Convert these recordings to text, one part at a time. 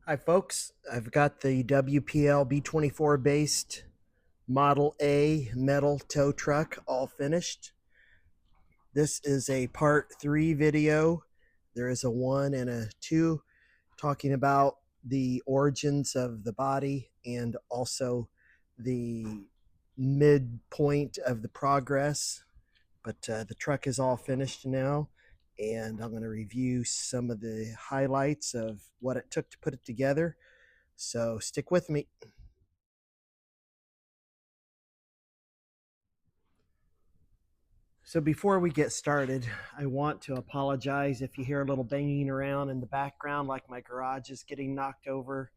Hi folks, I've got the WPL B-24 based Model A metal tow truck all finished. This is a part 3 video. There is a 1 and a 2 talking about the origins of the body and also the midpoint of the progress. But the truck is all finished now, and I'm going to review some of the highlights of what it took to put it together. So stick with me. So before we get started, I want to apologize if you hear a little banging around in the background, like my garage is getting knocked over.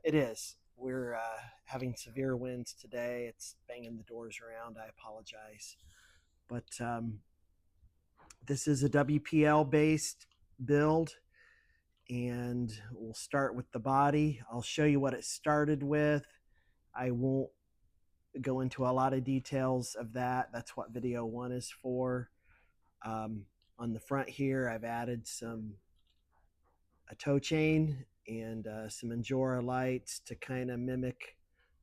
It is. We're having severe winds today. It's banging the doors around. I apologize. But this is a WPL based build, and we'll start with the body. I'll show you what it started with. I won't go into a lot of details of that. That's what video 1 is for. On the front here, I've added a tow chain and some Injora lights to kind of mimic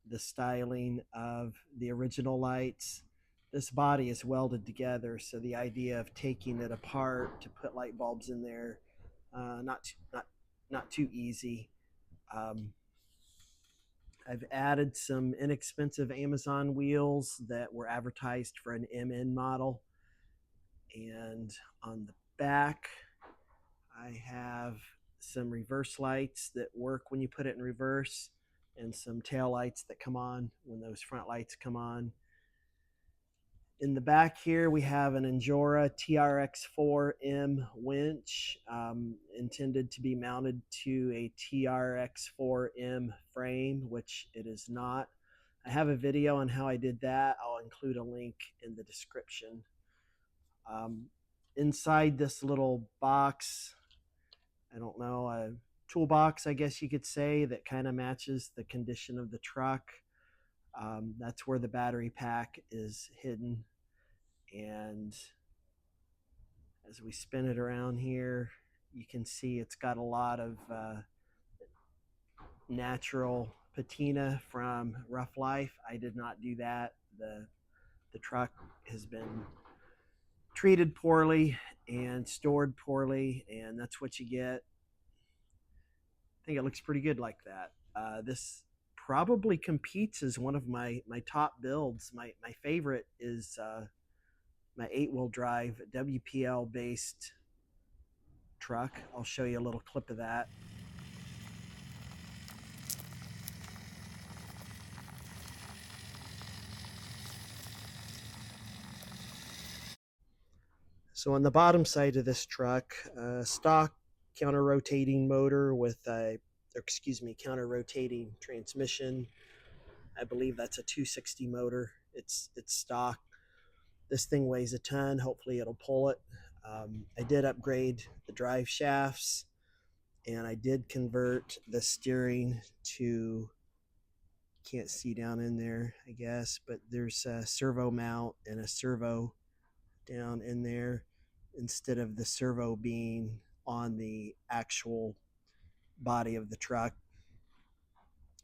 the styling of the original lights. This body is welded together, so the idea of taking it apart to put light bulbs in there, not too easy. I've added some inexpensive Amazon wheels that were advertised for an MN model. And on the back, I have some reverse lights that work when you put it in reverse, and some tail lights that come on when those front lights come on. In the back here, we have an Injora TRX4M winch, intended to be mounted to a TRX4M frame, which it is not. I have a video on how I did that. I'll include a link in the description. Inside this little box, I don't know, a toolbox, I guess you could say, that kind of matches the condition of the truck. That's where the battery pack is hidden. And as we spin it around here, you can see it's got a lot of natural patina from Rough Life. I did not do that. The truck has been treated poorly and stored poorly, and that's what you get. I think it looks pretty good like that. This probably competes as one of my top builds. My favorite is my 8-wheel drive WPL based truck. I'll show you a little clip of that. So on the bottom side of this truck, stock counter-rotating motor with counter-rotating transmission. I believe that's a 260 motor. It's stock. This thing weighs a ton. Hopefully it'll pull it. I did upgrade the drive shafts, and I did convert the steering to, can't see down in there, I guess, but there's a servo mount and a servo down in there instead of the servo being on the actual body of the truck.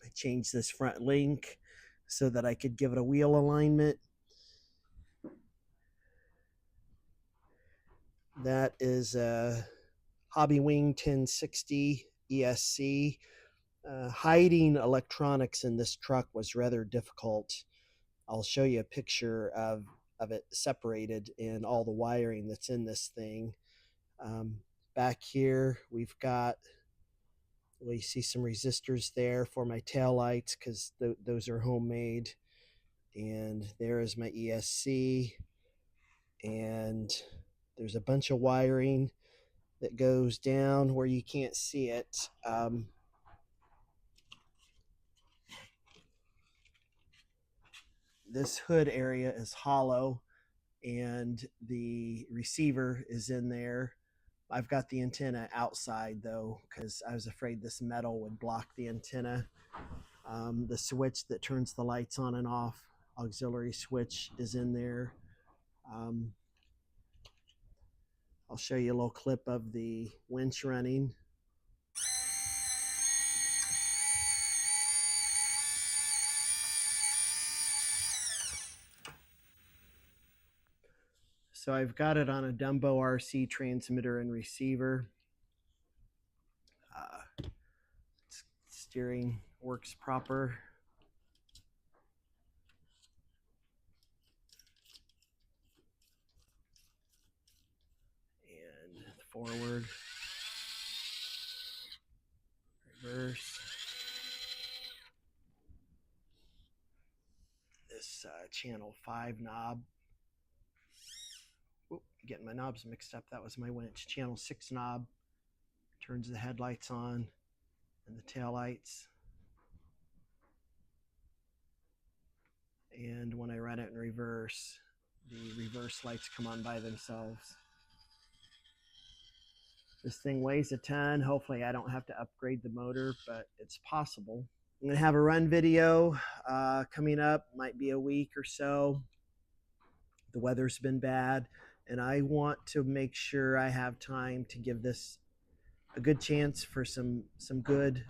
I changed this front link so that I could give it a wheel alignment. That is a Hobby Wing 1060 ESC. Hiding electronics in this truck was rather difficult. I'll show you a picture of it separated and all the wiring that's in this thing. Back here, we've got, well, you see some resistors there for my tail lights because those are homemade. And there is my ESC. And there's a bunch of wiring that goes down where you can't see it. This hood area is hollow, and the receiver is in there. I've got the antenna outside though, because I was afraid this metal would block the antenna. The switch that turns the lights on and off, auxiliary switch, is in there. I'll show you a little clip of the winch running. So I've got it on a Dumbo RC transmitter and receiver. Steering works proper. And forward, reverse. This channel 5 knob. Oop, getting my knobs mixed up. That was my winch. Channel 6 knob turns the headlights on and the tail lights. And when I run it in reverse, the reverse lights come on by themselves. This thing weighs a ton. Hopefully I don't have to upgrade the motor, but it's possible. I'm going to have a run video coming up, might be a week or so. The weather's been bad, and I want to make sure I have time to give this a good chance for some good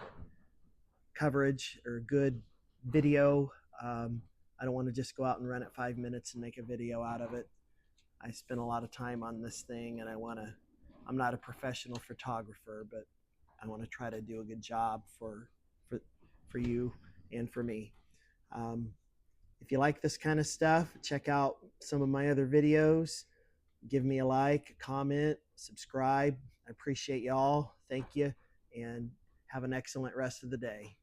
coverage or good video. I don't want to just go out and run it 5 minutes and make a video out of it. I spent a lot of time on this thing, and I'm not a professional photographer, but I want to try to do a good job for you and for me. If you like this kind of stuff, check out some of my other videos. Give me a like, comment, subscribe. I appreciate y'all. Thank you, and have an excellent rest of the day.